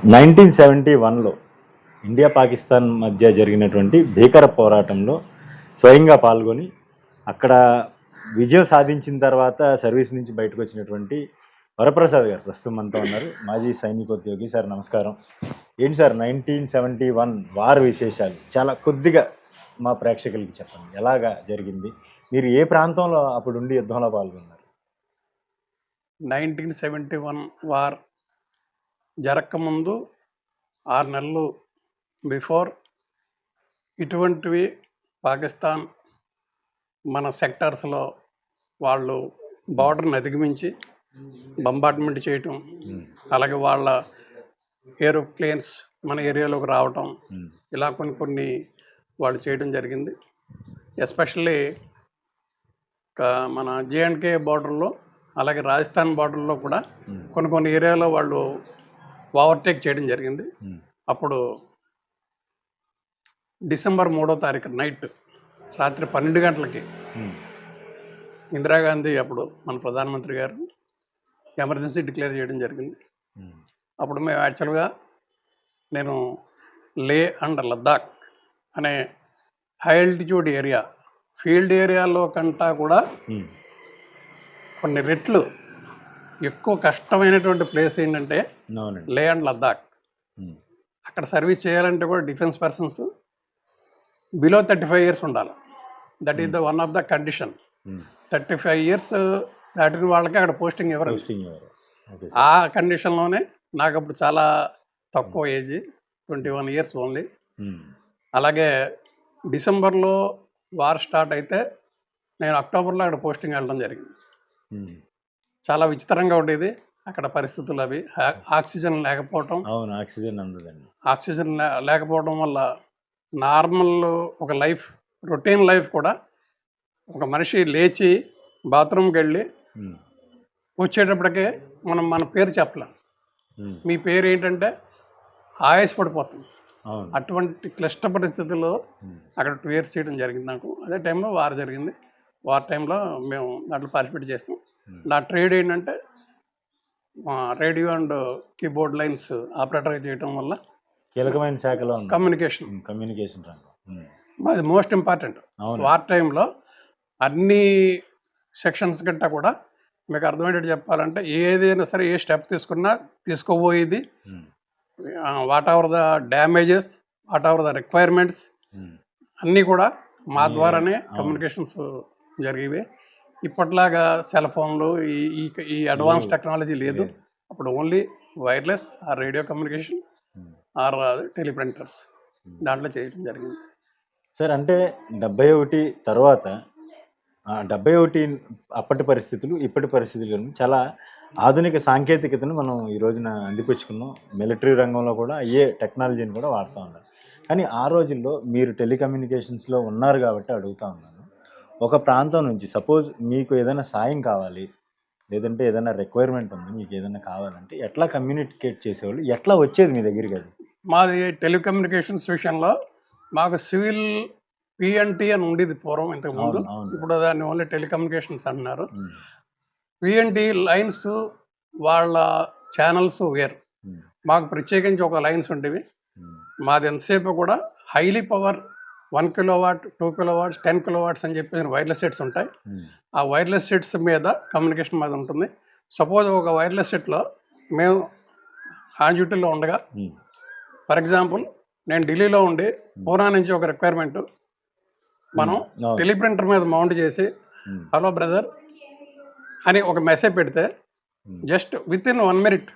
1971లో India Pakistan మధ్య జరిగినటువంటి భీకర పోరాటంలో స్వయంగా పాల్గొని అక్కడ విజయం సాధించిన తర్వాత సర్వీస్ నుంచి బయటకు వచ్చినటువంటి వరప్రసాద్ గారు ప్రస్తుతం మనతో ఉన్నారు. మాజీ సైనికోద్యోగి. సార్ నమస్కారం. ఏంటి సార్ 1971 వార్ విశేషాలు చాలా కొద్దిగా మా ప్రేక్షకులకి చెప్పండి. ఎలాగా జరిగింది, మీరు ఏ ప్రాంతంలో అప్పుడు ఉండి యుద్ధంలో పాల్గొన్నారు? 1971 వార్ జరగకముందు 6 నెలలు బిఫోర్ ఇటువంటివి పాకిస్తాన్ మన సెక్టార్స్లో వాళ్ళు బార్డర్ని అధిగమించి బంబార్ట్మెంట్ చేయటం, అలాగే వాళ్ళ ఏరోప్లేన్స్ మన ఏరియాలోకి రావటం, ఇలా కొన్ని వాళ్ళు చేయడం జరిగింది. ఎస్పెషల్లీ మన జేఎండ్కే బార్డర్లో, అలాగే రాజస్థాన్ బార్డర్లో కూడా కొన్ని ఏరియాలో వాళ్ళు ఓవర్టేక్ చేయడం జరిగింది. అప్పుడు డిసెంబర్ 3వ తారీఖు నైట్ రాత్రి 12 గంటలకి ఇందిరాగాంధీ అప్పుడు మన ప్రధానమంత్రి గారు ఎమర్జెన్సీ డిక్లేర్ చేయడం జరిగింది. అప్పుడు మేము యాక్చువల్గా నేను లే అండ్ లద్దాఖ్ అనే హై ఆల్టిట్యూడ్ ఏరియా, ఫీల్డ్ ఏరియాలో కంటా కూడా కొన్ని రెట్లు ఎక్కువ కష్టమైనటువంటి ప్లేస్ ఏంటంటే లే అండ్ లద్దాఖ్. అక్కడ సర్వీస్ చేయాలంటే కూడా డిఫెన్స్ పర్సన్స్ బిలో 35 years ఉండాలి. That is the one of the condition. 35 years దాటిన వాళ్ళకి అక్కడ పోస్టింగ్ ఎవరు. ఆ కండిషన్లోనే నాకు అప్పుడు చాలా తక్కువ ఏజ్, 21 years ఓన్లీ. అలాగే డిసెంబర్లో వార్ స్టార్ట్ అయితే నేను అక్టోబర్లో అక్కడ పోస్టింగ్ వెళ్ళడం జరిగింది. చాలా విచిత్రంగా ఉండేది అక్కడ పరిస్థితులు. అవి ఆక్సిజన్ లేకపోవటం, ఆక్సిజన్ లేకపోవడం వల్ల నార్మల్ ఒక లైఫ్, రొటీన్ లైఫ్ కూడా, ఒక మనిషి లేచి బాత్రూమ్కి వెళ్ళి వచ్చేటప్పటికే మన పేరు చెప్పలేం. మీ పేరు ఏంటంటే ఆయాసపడిపోతుంది. అటువంటి క్లిష్ట పరిస్థితుల్లో అక్కడ 2 years చేయడం జరిగింది నాకు. అదే టైంలో వార్ జరిగింది. వార్ టైంలో మేము దాంట్లో పార్టిసిపేట్ చేస్తాం. నా ట్రేడ్ ఏంటంటే రేడియో అండ్ కీబోర్డ్ లైన్స్ ఆపరేటర్గా చేయటం వల్ల కీలకమైన శాఖలో కమ్యూనికేషన్ అది మోస్ట్ ఇంపార్టెంట్. వార్ టైంలో అన్ని సెక్షన్స్ కంటే కూడా మీకు అర్థమయ్యేటట్టు చెప్పాలంటే, ఏదైనా సరే ఏ స్టెప్ తీసుకున్నా తీసుకోబోయేది, whatever the damages, whatever the requirements అన్నీ కూడా మా ద్వారానే కమ్యూనికేషన్స్ జరిగేవి. ఇప్పట్లాగా సెల్ ఫోన్లు, ఈ అడ్వాన్స్ టెక్నాలజీ లేదు. అప్పుడు only wireless or radio communication or teleprinters, దాంట్లో చేయడం జరిగింది. సార్ అంటే 71 తర్వాత 71 అప్పటి పరిస్థితులు ఇప్పటి పరిస్థితులు చాలా ఆధునిక సాంకేతికతను మనం ఈ రోజున అందిపుచ్చుకున్నాం. మిలిటరీ రంగంలో కూడా అయ్యే టెక్నాలజీని కూడా వాడుతూ ఉన్నారు. కానీ ఆ రోజుల్లో మీరు టెలికమ్యూనికేషన్స్లో ఉన్నారు కాబట్టి అడుగుతూ ఉన్నాను. ఒక ప్రాంతం నుంచి సపోజ్ మీకు ఏదైనా సాయం కావాలి, లేదంటే ఏదైనా రిక్వైర్మెంట్ ఉంది, మీకు ఏదైనా కావాలంటే ఎట్లా కమ్యూనికేట్ చేసేవాళ్ళు, ఎట్లా వచ్చేది మీ దగ్గరికి? అది మాది టెలికమ్యూనికేషన్స్ విషయంలో మాకు సివిల్ పిఎన్టీ అని ఉండేది పూర్వం, ఇంతకుముందు. ఇప్పుడు దాన్ని ఓన్లీ టెలికమ్యూనికేషన్స్ అంటున్నారు. పిఎన్టీ లైన్స్ వాళ్ళ ఛానల్స్ వేరు, మాకు ప్రత్యేకించి ఒక లైన్స్ ఉండేవి. మాది ఎంతసేపు కూడా highly power 1 kilowatt, 2 kilowatts, 10 kilowatts అని చెప్పి వైర్లెస్ సెట్స్ ఉంటాయి. ఆ వైర్లెస్ సెట్స్ మీద కమ్యూనికేషన్ మీద ఉంటుంది. సపోజ్ ఒక వైర్లెస్ సెట్లో మేము ఆన్ డ్యూటీలో ఉండగా, ఫర్ ఎగ్జాంపుల్ నేను ఢిల్లీలో ఉండి పూనా నుంచి ఒక రిక్వైర్మెంట్ మనం టెలిప్రింటర్ మీద మౌంట్ చేసి హలో బ్రదర్ అని ఒక మెసేజ్ పెడితే జస్ట్ విత్ ఇన్ 1 minute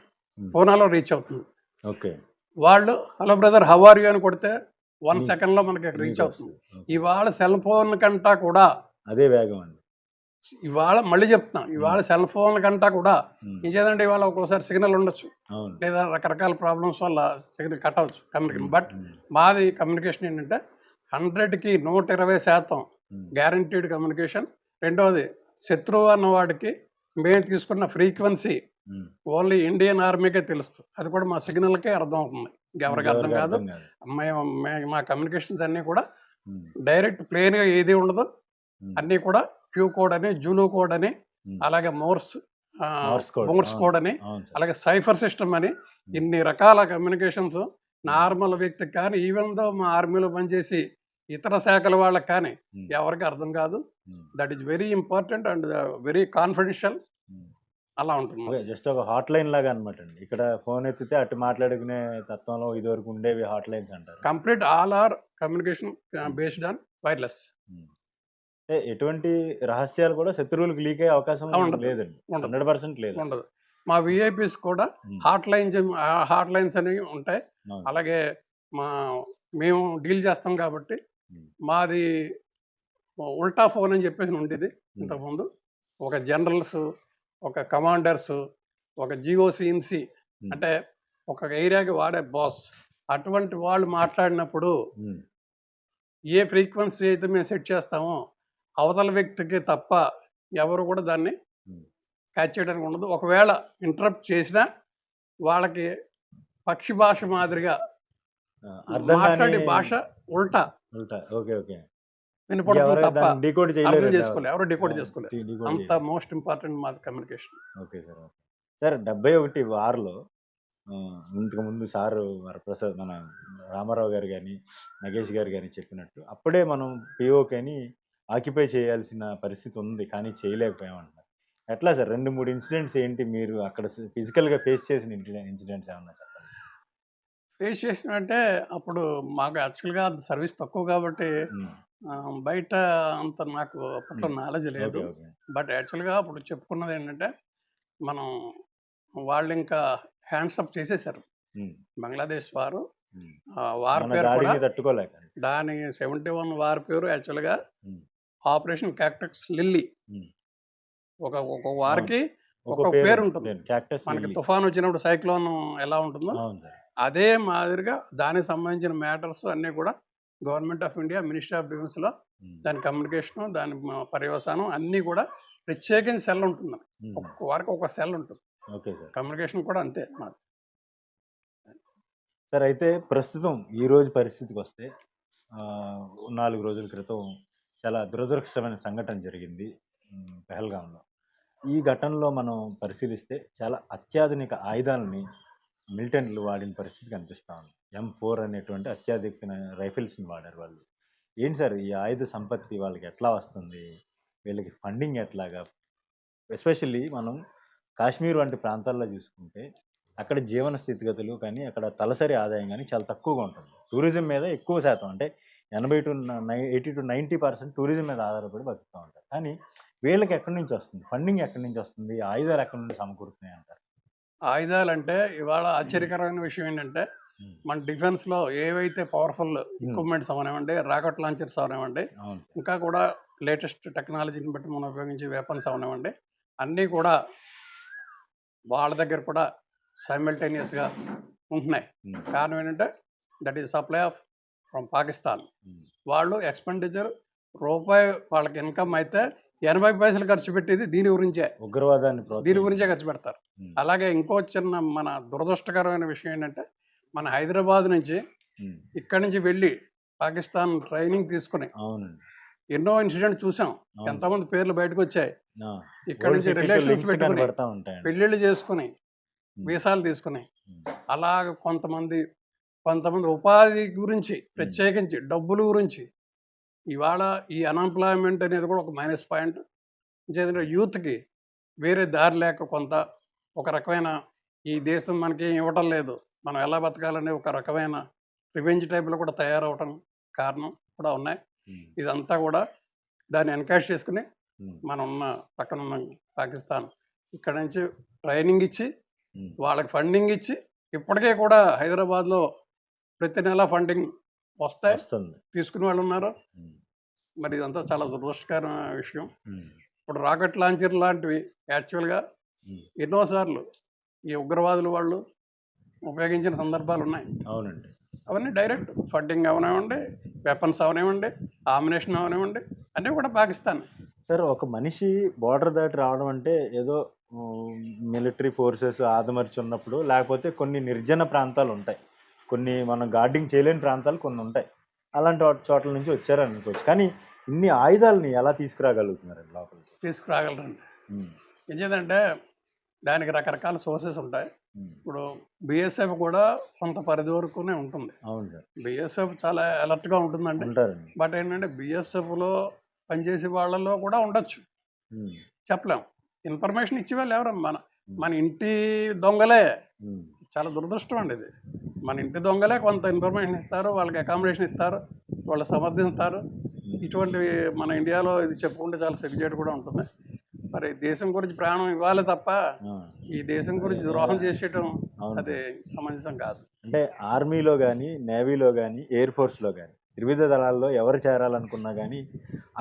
పూనాలో రీచ్ అవుతుంది. వాళ్ళు hello brother how are you అని కొడితే 1 secondలో మనకి రీచ్ అవుతుంది. ఇవాళ సెల్ ఫోన్ కంటా కూడా అదే వేగం అండి. ఇవాళ మళ్ళీ చెప్తున్నాం, ఇవాళ సెల్ ఫోన్ కంటా కూడా ఏం చేద్దంటే ఇవాళ ఒక్కోసారి సిగ్నల్ ఉండొచ్చు, లేదా రకరకాల ప్రాబ్లమ్స్ వల్ల సిగ్నల్ కట్ అవ్వచ్చు కమ్యూనికేషన్. బట్ మాది కమ్యూనికేషన్ ఏంటంటే 100కి 120% గ్యారంటీడ్ కమ్యూనికేషన్. రెండవది, శత్రువు అన్నవాడికి మేము తీసుకున్న ఫ్రీక్వెన్సీ ఓన్లీ ఇండియన్ ఆర్మీకే తెలుస్తుంది. అది కూడా మా సిగ్నల్కే అర్థం అవుతుంది, ఎవరికి అర్థం కాదు. మా కమ్యూనికేషన్స్ అన్నీ కూడా డైరెక్ట్ ప్లేన్గా ఏది ఉండదు, అన్నీ కూడా క్యూ కోడ్ అని, జూలు కోడ్ అని, అలాగే మోర్స్ మోర్స్ కోడ్ అని, అవును సార్. అలాగే సైఫర్ సిస్టమ్ అని, ఇన్ని రకాల కమ్యూనికేషన్స్ నార్మల్ వ్యక్తికి కానీ, ఈవెన్ దో మా ఆర్మీలో పనిచేసి ఇతర శాఖల వాళ్ళకి కానీ ఉమ్, ఎవరికి అర్థం కాదు. Um, that is very important and very confidential. Um. అలా ఉంటుంది. ఓకే, జస్ట్ ఒక హాట్ లైన్ లాగా అనమాట అండి. ఇక్కడ ఫోన్ ఎత్తితే అటు మాట్లాడుకునే తత్వంలో ఇదివరకు ఉండేవి హాట్ లైన్స్ అంటారు. Complete all or communication based on wireless. Um. అంటే ఎటువంటి రహస్యాలు కూడా శత్రువులకు లీక్ అయ్యే అవకాశం ఉండదు. లేదండి. ఉండదు. 100% లేదు. ఉండదు. మా విఐపీస్ కూడా ఉమ్, హాట్ లైన్స్ అనేవి ఉంటాయి. అవును. అలాగే మేము డీల్ చేస్తాం కాబట్టి ఉమ్, మాది ఉల్టా ఫోన్ అని చెప్పేసి ఉండేది ఇంతకుముందు. ఒక జనరల్స్, ఒక కమాండర్స్, ఒక జిఓసిఎన్సి ఉమ్, అంటే ఒక ఏరియాకి వాడే బాస్, అటువంటి వాళ్ళు మాట్లాడినప్పుడు ఉమ్, ఏ ఫ్రీక్వెన్సీ అయితే మేము సెట్ చేస్తామో అవతల వ్యక్తికి తప్ప ఎవరు కూడా దాన్ని ఉమ్. క్యాచ్ చేయడానికి ఉండదు. ఒకవేళ ఇంటరప్ట్ చేసినా వాళ్ళకి పక్షి భాష మాదిరిగా అర్థం మాట్లాడే కాని భాష ఉల్టా ఉల్టా. Okay, okay. వినపడుతుంది తప్ప డీకోడ్ అర్థం చేయలేదు. చేసుకోలేదు, ఎవరు డికోడ్ చేసుకోలేదు. డీకోడ్ అంత మోస్ట్ ఇంపార్టెంట్ మాది communication. Okay sir. Okay sir. 71 వార్లో ఇంతకుముందు సారు వరప్రసాద్ మన రామారావు గారు కానీ నగేష్ గారు కానీ చెప్పినట్టు అప్పుడే మనం పిఓకి అని ఆక్యుపై చేయాల్సిన పరిస్థితి ఉంది, కానీ చేయలేకపోయామంటున్నారు. ఎట్లా సార్ 2-3 ఇన్సిడెంట్స్ ఏంటి మీరు అక్కడ ఫిజికల్గా ఫేస్ చేసిన ఇన్సిడెంట్స్ ఏమన్నా చెప్పండి. ఫేస్ చేసినంటే అప్పుడు మాకు యాక్చువల్గా సర్వీస్ తక్కువ కాబట్టి ఉమ్, బయట అంత నాకు అప్పట్లో నాలెడ్జ్ లేదు. Okay, okay. బట్ యాక్చువల్గా అప్పుడు చెప్పుకున్నది ఏంటంటే, మనం వాళ్ళు ఇంకా హ్యాండ్సప్ చేసేసారు ఉమ్, బంగ్లాదేశ్ వారు. ఉమ్. వార్ మన పేరు కూడా దాడిని తట్టుకోలేక. దాని 71 వార్ పేరు యాక్చువల్గా ఉమ్, ఆపరేషన్ క్యాక్టస్ లిల్లీ. ఉమ్. ఒక వారికి ఒక ఒక పేరు ఉంటుంది. క్యాక్టస్ మనకి లిల్లీ. తుఫాన్ వచ్చినప్పుడు సైక్లోన్ ఎలా ఉంటుందో అవును సార్. అదే మాదిరిగా దానికి సంబంధించిన మ్యాటర్స్ అన్నీ కూడా government of India ministry of డిఫెన్స్లో ఉమ్, దాని కమ్యూనికేషను, దాని పర్యవసానం అన్నీ కూడా ప్రత్యేకించి సెల్ ఉంటుంది. ఉమ్. ఒక్కొక్క వారికి ఒక సెల్ ఉంటుంది. Okay sir. కమ్యూనికేషన్ కూడా అంతే మాది. సార్ అయితే ప్రస్తుతం ఈ రోజు పరిస్థితికి వస్తే 4 రోజుల క్రితం చాలా దురదృష్టమైన సంఘటన జరిగింది పెహల్గాంలో. ఈ ఘటనలో మనం పరిశీలిస్తే చాలా అత్యాధునిక ఆయుధాలని మిలిటెంట్లు వాడిన పరిస్థితి కనిపిస్తూ ఉంది. M4 అనేటువంటి అత్యాధునిక రైఫిల్స్ని వాడారు వాళ్ళు. ఏంటి సార్ ఈ ఆయుధ సంపత్తి వాళ్ళకి ఎట్లా వస్తుంది, వీళ్ళకి ఫండింగ్ ఎట్లాగా? ఎస్పెషల్లీ మనం కాశ్మీర్ వంటి ప్రాంతాల్లో చూసుకుంటే అక్కడ జీవన స్థితిగతులు కానీ అక్కడ తలసరి ఆదాయం కానీ చాలా తక్కువగా ఉంటుంది. టూరిజం మీద ఎక్కువ శాతం, అంటే 80-90% టూరిజం మీద ఆధారపడి బతుకుతూ ఉంటారు. కానీ వీళ్ళకి ఎక్కడి నుంచి వస్తుంది ఫండింగ్, ఎక్కడి నుంచి వస్తుంది, ఆయుధాలు ఎక్కడి నుంచి సమకూరుతున్నాయి అంటారు? ఆయుధాలంటే ఇవాళ ఆశ్చర్యకరమైన విషయం ఏంటంటే, ఉమ్, మన డిఫెన్స్లో ఏవైతే పవర్ఫుల్ ఎక్విప్మెంట్స్ అవనివ్వండి, రాకెట్ లాంచర్స్ అవనివ్వండి, అవును. ఇంకా కూడా లేటెస్ట్ టెక్నాలజీని బట్టి మనం ఉపయోగించే వెపన్స్ అవనివ్వండి, అన్నీ కూడా వాళ్ళ దగ్గర కూడా సైమల్టేనియస్గా ఉంటున్నాయి. ఉమ్, కారణం ఏంటంటే that is supply of from Pakistan. Um, వాళ్ళు ఎక్స్పెండిచర్ రూపాయి వాళ్ళకి ఇన్కమ్ అయితే 80 పైసలు ఖర్చు పెట్టేది దీని గురించే, ఉగ్రవాదాన్ని దీని గురించే ఖర్చు పెడతారు. ఉమ్, అలాగే ఇంకో చిన్న మన దురదృష్టకరమైన విషయం ఏంటంటే, మన హైదరాబాద్ నుంచి ఉమ్, ఇక్కడి నుంచి వెళ్ళి పాకిస్తాన్ ట్రైనింగ్ తీసుకుని అవునండి. ఎన్నో ఇన్సిడెంట్ చూసాం. అవును. ఎంతమంది పేర్లు బయటకు వచ్చాయి. ఆ, ఇక్కడ ఓల్డ్ నుంచి సిటీతో రిలేషన్స్ links పెట్టుకుని కనబడతా ఉంటాయండి. పెళ్ళిళ్ళు చేసుకుని ఉమ్, వీసాలు తీసుకుని ఉమ్, అలాగ కొంతమంది ఉపాధి గురించి ప్రత్యేకించి డబ్బుల గురించి ఇవాళ ఈ అన్ఎంప్లాయ్మెంట్ అనేది కూడా ఒక మైనస్ పాయింట్. ఎందుకంటే యూత్కి వేరే దారి లేక కొంత ఒక రకమైన ఈ దేశం మనకి ఏం ఇవ్వటం లేదు, మనం ఎలా బతకాలనే ఒక రకమైన రివెంజ్ టైప్లో కూడా తయారవటం కారణం కూడా ఉన్నాయి. ఉమ్, ఇదంతా కూడా దాన్ని ఎన్కాష్ చేసుకుని ఉమ్, మనం ఉన్న పక్కన ఉన్న పాకిస్తాన్ ఇక్కడ నుంచి ట్రైనింగ్ ఇచ్చి ఉమ్, వాళ్ళకి ఫండింగ్ ఇచ్చి ఇప్పటికే కూడా హైదరాబాద్లో ప్రతి నెల ఫండింగ్ వస్తాయి, వస్తుంది. తీసుకునే వాళ్ళు ఉన్నారు. ఉమ్, మరి ఇదంతా చాలా దురదృష్టకరమైన విషయం. ఉమ్, ఇప్పుడు రాకెట్ లాంచర్ లాంటివి యాక్చువల్గా ఉమ్, ఎన్నోసార్లు ఈ ఉగ్రవాదులు వాళ్ళు ఉపయోగించిన సందర్భాలు ఉన్నాయి. అవునండి. అవన్నీ డైరెక్ట్ ఫండింగ్ అవనివ్వండి, వెపన్స్ అవనివ్వండి, ఆమినేషన్ అవనివ్వండి, అన్నీ కూడా పాకిస్తాన్. సార్ ఒక మనిషి బోర్డర్ దాటి రావడం అంటే ఏదో మిలిటరీ ఫోర్సెస్ ఆదమర్చి ఉన్నప్పుడు, లేకపోతే కొన్ని నిర్జన ప్రాంతాలు ఉంటాయి, కొన్ని మనం గార్డింగ్ చేయలేని ప్రాంతాలు కొన్ని ఉంటాయి, అలాంటి చోట్ల నుంచి వచ్చారని అనుకోవచ్చు. కానీ ఇన్ని ఆయుధాలని ఎలా తీసుకురాగలుగుతున్నారండి లోపలికి? తీసుకురాగలరండి. ఉమ్, ఎందుకంటే దానికి రకరకాల సోర్సెస్ ఉంటాయి. ఉమ్. ఇప్పుడు బిఎస్ఎఫ్ కూడా కొంత పరిధి వరకునే ఉంటుంది. అవును సార్, బిఎస్ఎఫ్ చాలా అలర్ట్గా ఉంటుందండి. ఉంటారండి. బట్ ఏంటంటే బిఎస్ఎఫ్లో పనిచేసే వాళ్ళలో కూడా ఉండొచ్చు, ఉమ్. చెప్పలేం. ఇన్ఫర్మేషన్ ఇచ్చే వాళ్ళు ఎవరు? మన ఇంటి దొంగలే. ఉమ్. చాలా దురదృష్టం అండి ఇది. మన ఇంటి దొంగలే కొంత ఇన్ఫర్మేషన్ ఇస్తారు, వాళ్ళకి అకామిడేషన్ ఇస్తారు, వాళ్ళు సమర్థిస్తారు. ఇటువంటివి మన ఇండియాలో ఇది చెప్పుకుంటే చాలా సిగ్గుచేటు కూడా ఉంటుంది. మరి దేశం గురించి ప్రాణం ఇవ్వాలి తప్ప ఆ. ఈ దేశం గురించి ద్రోహం చేసేయటం అవును అది సమంజసం కాదు. అంటే ఆర్మీలో కానీ, నేవీలో కానీ, ఎయిర్ ఫోర్స్లో కానీ, త్రివిధ దళాల్లో ఎవరు చేరాలనుకున్నా కానీ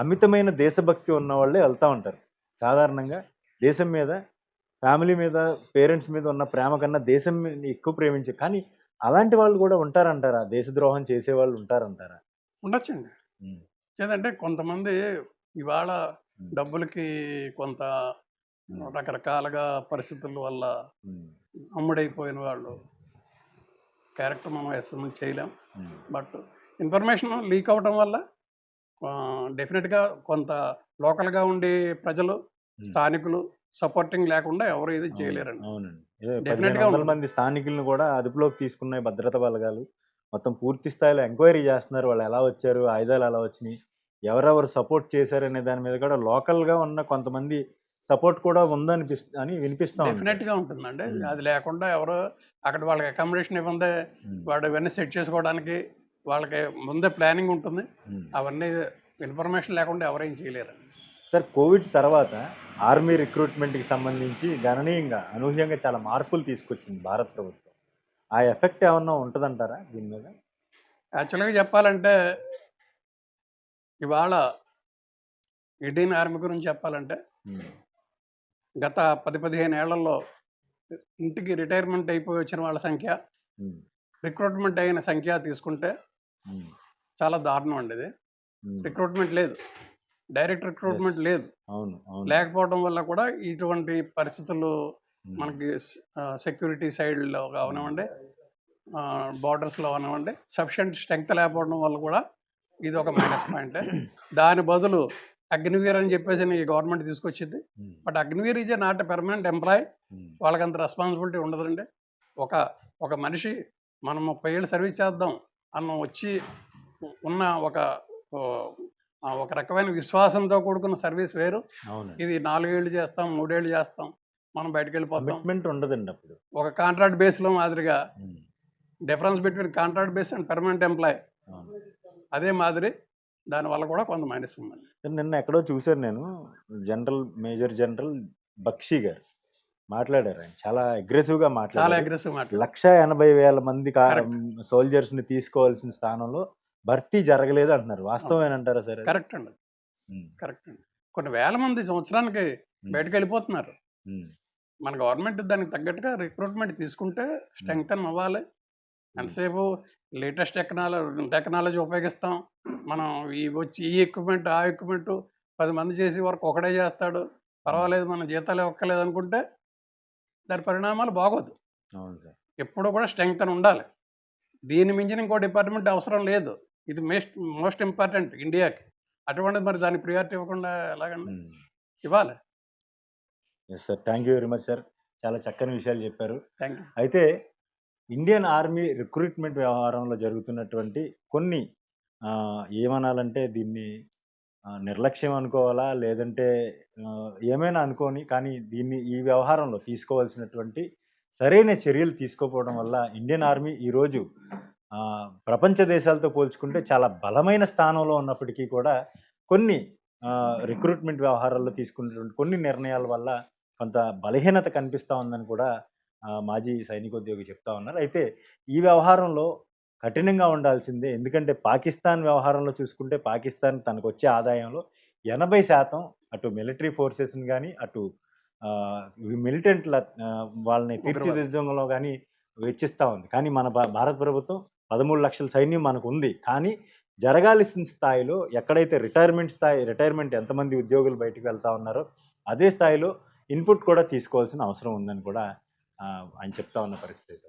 అమితమైన దేశభక్తి ఉన్న వాళ్ళే వెళ్తూ ఉంటారు. సాధారణంగా దేశం మీద, ఫ్యామిలీ మీద, పేరెంట్స్ మీద ఉన్న ప్రేమ కన్నా దేశం మీద ఎక్కువ ప్రేమించే, కానీ అలాంటి వాళ్ళు కూడా ఉంటారంటారా? దేశద్రోహం చేసేవాళ్ళు ఉంటారంటారా? ఉండొచ్చండి. ఉమ్. లేదంటే కొంతమంది ఇవాళ ఉమ్. డబ్బులకి కొంత రకరకాలుగా పరిస్థితుల వల్ల ఉమ్. అమ్ముడైపోయిన వాళ్ళు క్యారెక్టర్ మనం ఎస్టిమేట్ చేయలేం. ఉమ్. బట్ ఇన్ఫర్మేషన్ లీక్ అవడం వల్ల డెఫినెట్గా కొంత లోకల్గా ఉండే ప్రజలు, స్థానికులు సపోర్టింగ్ లేకుండా ఎవరు ఇది చేయలేరండి. అవునండి. Definitely గా 1500 మంది స్థానికులను కూడా అదుపులోకి తీసుకున్న భద్రతా బలగాలు మొత్తం పూర్తి స్థాయిలో ఎంక్వైరీ చేస్తున్నారు. వాళ్ళు ఎలా వచ్చారు, ఆయుధాలు ఎలా వచ్చినాయి, ఎవరెవరు సపోర్ట్ చేశారనే దాని మీద కూడా లోకల్గా ఉన్న కొంతమంది సపోర్ట్ కూడా అని వినిపిస్తా ఉంది సార్. డెఫినెట్గా ఉంటుందండి. ఉమ్. అది లేకుండా ఎవరు అక్కడ వాళ్ళకి అకామిడేషన్ ఇవ్వందే ఉమ్. వాడు ఇవన్నీ సెట్ చేసుకోవడానికి వాళ్ళకి ముందే ప్లానింగ్ ఉంటుంది. ఉమ్. అవన్నీ ఇన్ఫర్మేషన్ లేకుండా ఎవరేం చేయలేరండి. సార్, కోవిడ్ తర్వాత ఆర్మీ రిక్రూట్మెంట్కి సంబంధించి గణనీయంగా, అనూహ్యంగా చాలా మార్పులు తీసుకొచ్చింది భారత ప్రభుత్వం. ఆ ఎఫెక్ట్ ఏమన్నా ఉంటుందంటారా దీని మీద? యాక్చువల్గా చెప్పాలంటే ఇవాళ ఇండియన్ ఆర్మీ గురించి చెప్పాలంటే ఉమ్. గత 10-15 ఏళ్లలో ఇంటికి రిటైర్మెంట్ అయిపోయి వచ్చిన వాళ్ళ సంఖ్య, ఉమ్. రిక్రూట్మెంట్ అయిన సంఖ్య తీసుకుంటే ఉమ్. చాలా దారుణం అండి ఇది. ఉమ్. రిక్రూట్మెంట్ లేదు, డైరెక్ట్ రిక్రూట్మెంట్ Yes. లేదు. అవును, అవును. లేకపోవడం వల్ల కూడా ఇటువంటి పరిస్థితులు ఉమ్. మనకి సెక్యూరిటీ సైడ్లో అవనివ్వండి, బార్డర్స్లో అవనివ్వండి, సఫిషియంట్ స్ట్రెంగ్త్ లేకపోవడం వల్ల కూడా ఇది ఒక మైనస్ పాయింట్. దాని బదులు అగ్నివీర్ అని చెప్పేసి ఈ గవర్నమెంట్ తీసుకొచ్చింది. Um. But Agniveer is a not a permanent employee. Um. వాళ్ళకి అంత రెస్పాన్సిబిలిటీ ఉండదండి. ఒక ఒక మనిషి మనం 30 ఏళ్ళు సర్వీస్ చేద్దాం అన్న వచ్చి ఉన్న ఒక రకమైన విశ్వాసంతో కూడుకున్న సర్వీస్ వేరు. అవును. ఇది 4 ఏళ్ళు చేస్తాం, 3 ఏళ్ళు చేస్తాం, మనం బయటకు వెళ్ళిపోతాం. కమిట్మెంట్ ఉండదండి అప్పుడు. ఒక కాంట్రాక్ట్ బేస్లో మాదిరిగా um. Difference between contract base and permanent employee అవును. అదే మాదిరి. దానివల్ల కూడా కొంత మైనస్ ఉందండి. నిన్న ఎక్కడో చూశాను నేను, మేజర్ జనరల్ బక్షి గారు మాట్లాడారు. ఆయన చాలా అగ్రెసివ్గా చాలా మాట్లాడారు. అగ్రెసివ్ మాట. 180,000 మంది Correct. సోల్జర్స్ని తీసుకోవాల్సిన స్థానంలో భర్తీ జరగలేదు అంటున్నారు. వాస్తవమేనంటారా సార్? కరెక్ట్ అండి, కరెక్ట్ అండి. కొన్ని వేల మంది సంవత్సరానికి బయటకు వెళ్ళిపోతున్నారు. మన గవర్నమెంట్ దానికి తగ్గట్టుగా రిక్రూట్మెంట్ తీసుకుంటే స్ట్రెంగ్తన్ అవ్వాలి. ఎంతసేపు లేటెస్ట్ టెక్నాలజీ ఉపయోగిస్తాం మనం. ఈ ఎక్విప్మెంట్ ఆ ఎక్విప్మెంట్ 10 మంది చేసే వరకు ఒకడే చేస్తాడు, పర్వాలేదు మన జీతాలు ఇవ్వక్కర్లేదు అనుకుంటే దాని పరిణామాలు బాగోదు. అవును సార్. ఎప్పుడూ కూడా స్ట్రెంగ్తన్ ఉండాలి. దీని మించిన ఇంకో డిపార్ట్మెంట్ అవసరం లేదు. ఇది మోస్ట్ ఇంపార్టెంట్ ఇండియాకి. అటువంటిది మరి దానికి ప్రియారిటీ ఇవ్వకుండా ఎలాగండి? ఇవ్వాలి. Yes sir, thank you very much sir. చాలా చక్కని విషయాలు చెప్పారు. Thank you. అయితే ఇండియన్ ఆర్మీ రిక్రూట్మెంట్ వ్యవహారంలో జరుగుతున్నటువంటి కొన్ని ఏమనాలంటే దీన్ని నిర్లక్ష్యం అనుకోవాలా, లేదంటే ఏమైనా అనుకోని, కానీ ఈ వ్యవహారంలో తీసుకోవాల్సినటువంటి సరైన చర్యలు తీసుకోకపోవడం వల్ల ఇండియన్ ఆర్మీ ఈరోజు ప్రపంచ దేశాలతో పోల్చుకుంటే చాలా బలమైన స్థానంలో ఉన్నప్పటికీ కూడా కొన్ని రిక్రూట్మెంట్ వ్యవహారాల్లో తీసుకున్నటువంటి కొన్ని నిర్ణయాల వల్ల కొంత బలహీనత కనిపిస్తూ ఉందని కూడా మాజీ సైనికోద్యోగి చెప్తా ఉన్నారు. అయితే ఈ వ్యవహారంలో కఠినంగా ఉండాల్సిందే. ఎందుకంటే పాకిస్తాన్ వ్యవహారంలో చూసుకుంటే పాకిస్తాన్ తనకు వచ్చే ఆదాయంలో 80% అటు మిలిటరీ ఫోర్సెస్ని కానీ, అటు మిలిటెంట్ల వాళ్ళని తీర్చిదిద్దడంలో కానీ వెచ్చిస్తూ ఉంది. కానీ మన భారత ప్రభుత్వం 13 లక్షల సైన్యం మనకు ఉంది. కానీ జరగాల్సిన స్థాయిలో ఎక్కడైతే రిటైర్మెంట్ ఎంతమంది ఉద్యోగులు బయటకు వెళ్తూ ఉన్నారో అదే స్థాయిలో ఇన్పుట్ కూడా తీసుకోవాల్సిన అవసరం ఉందని కూడా ఆయన చెప్తా ఉన్న పరిస్థితి.